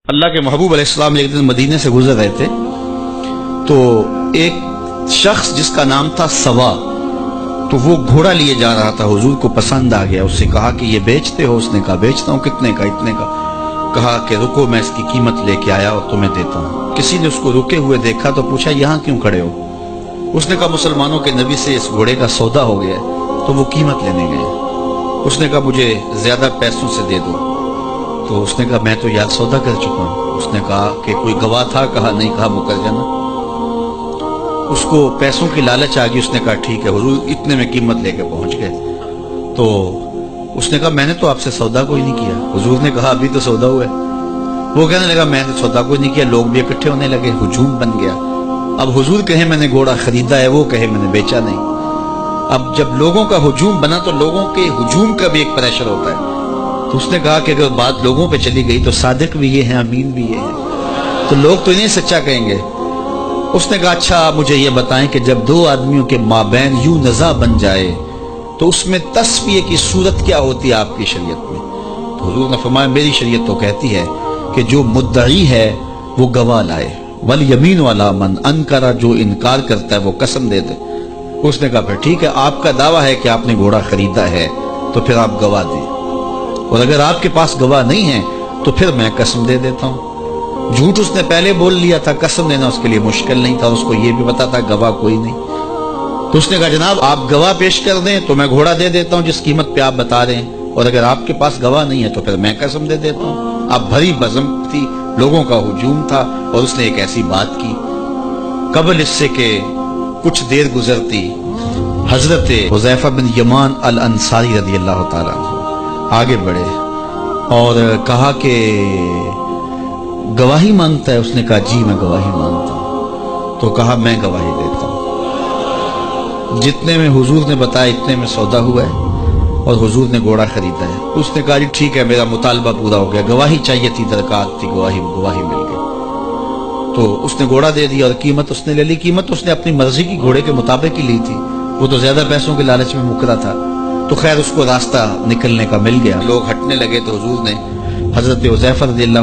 اللہ کے محبوب علیہ السلام ایک دن مدینے سے گزر رہے تھے تو ایک شخص جس کا نام تھا سوا، تو وہ گھوڑا لیے جا رہا تھا، حضور کو پسند آ گیا، اس سے کہا کہ یہ بیچتے ہو؟ اس نے کہا بیچتا ہوں۔ کتنے کا؟ اتنے کا۔ کہا کہ رکو میں اس کی قیمت لے کے آیا اور تمہیں دیتا ہوں۔ کسی نے اس کو رکے ہوئے دیکھا تو پوچھا یہاں کیوں کھڑے ہو؟ اس نے کہا مسلمانوں کے نبی سے اس گھوڑے کا سودا ہو گیا تو وہ قیمت لینے گئے۔ اس نے کہا مجھے زیادہ پیسوں سے دے دو۔ تو اس نے کہا میں تو یار سودا کر چکا ہوں۔ اس نے کہا کہ کوئی گواہ تھا؟ کہا نہیں۔ کہا مکر جانا۔ اس کو پیسوں کی لالچ آ گئی، اس نے کہا ٹھیک ہے حضور اتنے میں قیمت لے کے پہنچ گئے۔ تو اس نے کہا میں نے تو آپ سے سودا کوئی نہیں کیا۔ حضور نے کہا ابھی تو سودا ہوا ہے۔ وہ کہنے لگا میں نے سودا کوئی نہیں کیا۔ لوگ بھی اکٹھے ہونے لگے، ہجوم بن گیا۔ اب حضور کہے میں نے گھوڑا خریدا ہے، وہ کہے میں نے بیچا نہیں۔ اب جب لوگوں کا ہجوم بنا تو لوگوں کے ہجوم کا بھی ایک پریشر ہوتا ہے۔ تو اس نے کہا کہ اگر بات لوگوں پہ چلی گئی تو صادق بھی یہ ہیں، امین بھی یہ ہیں، تو لوگ تو انہیں سچا کہیں گے۔ اس نے کہا اچھا مجھے یہ بتائیں کہ جب دو آدمیوں کے مابین یوں نزاع بن جائے تو اس میں تصفیہ کی صورت کیا ہوتی ہے آپ کی شریعت میں؟ تو حضور نے فرمایا میری شریعت تو کہتی ہے کہ جو مدعی ہے وہ گواہ لائے، والیمین علی من انکر، جو انکار کرتا ہے وہ قسم دے دے۔ اس نے کہا پھر ٹھیک ہے، آپ کا دعویٰ ہے کہ آپ نے گھوڑا خریدا ہے تو پھر آپ گواہ دیں، اور اگر آپ کے پاس گواہ نہیں ہے تو پھر میں قسم دے دیتا ہوں۔ جھوٹ اس نے پہلے بول لیا تھا، قسم دینا اس کے لیے مشکل نہیں تھا، اس کو یہ بھی پتا تھا گواہ کوئی نہیں۔ تو اس نے کہا جناب آپ گواہ پیش کر دیں تو میں گھوڑا دے دیتا ہوں جس قیمت پہ آپ بتا رہے ہیں، اور اگر آپ کے پاس گواہ نہیں ہے تو پھر میں قسم دے دیتا ہوں۔ اب بھری بزم تھی، لوگوں کا ہجوم تھا، اور اس نے ایک ایسی بات کی۔ قبل اس سے کہ کچھ دیر گزرتی، حضرت حذیفہ بن یمان الانصاری رضی اللہ تعالیٰ عنہ آگے بڑھے اور کہا کہ گواہی مانگتا ہے؟ اس نے کہا جی میں گواہی مانگتا ہوں۔ تو کہا میں گواہی دیتا ہوں۔ جتنے میں حضور نے بتایا اتنے میں سودا ہوا ہے اور حضور نے گھوڑا خریدا ہے۔ اس نے کہا جی ٹھیک ہے میرا مطالبہ پورا ہو گیا، گواہی چاہیے تھی، درکار تھی، گواہی مل گئی۔ تو اس نے گھوڑا دے دیا اور قیمت اس نے لے لی۔ قیمت اس نے اپنی مرضی کی گھوڑے کے مطابق ہی لی تھی، وہ تو زیادہ پیسوں کے لالچ میں مکرا تھا۔ تو خیر اس کو راستہ نکلنے کا مل گیا، لوگ ہٹنے لگے تو حضور نے حضرت حذیفہ رضی اللہ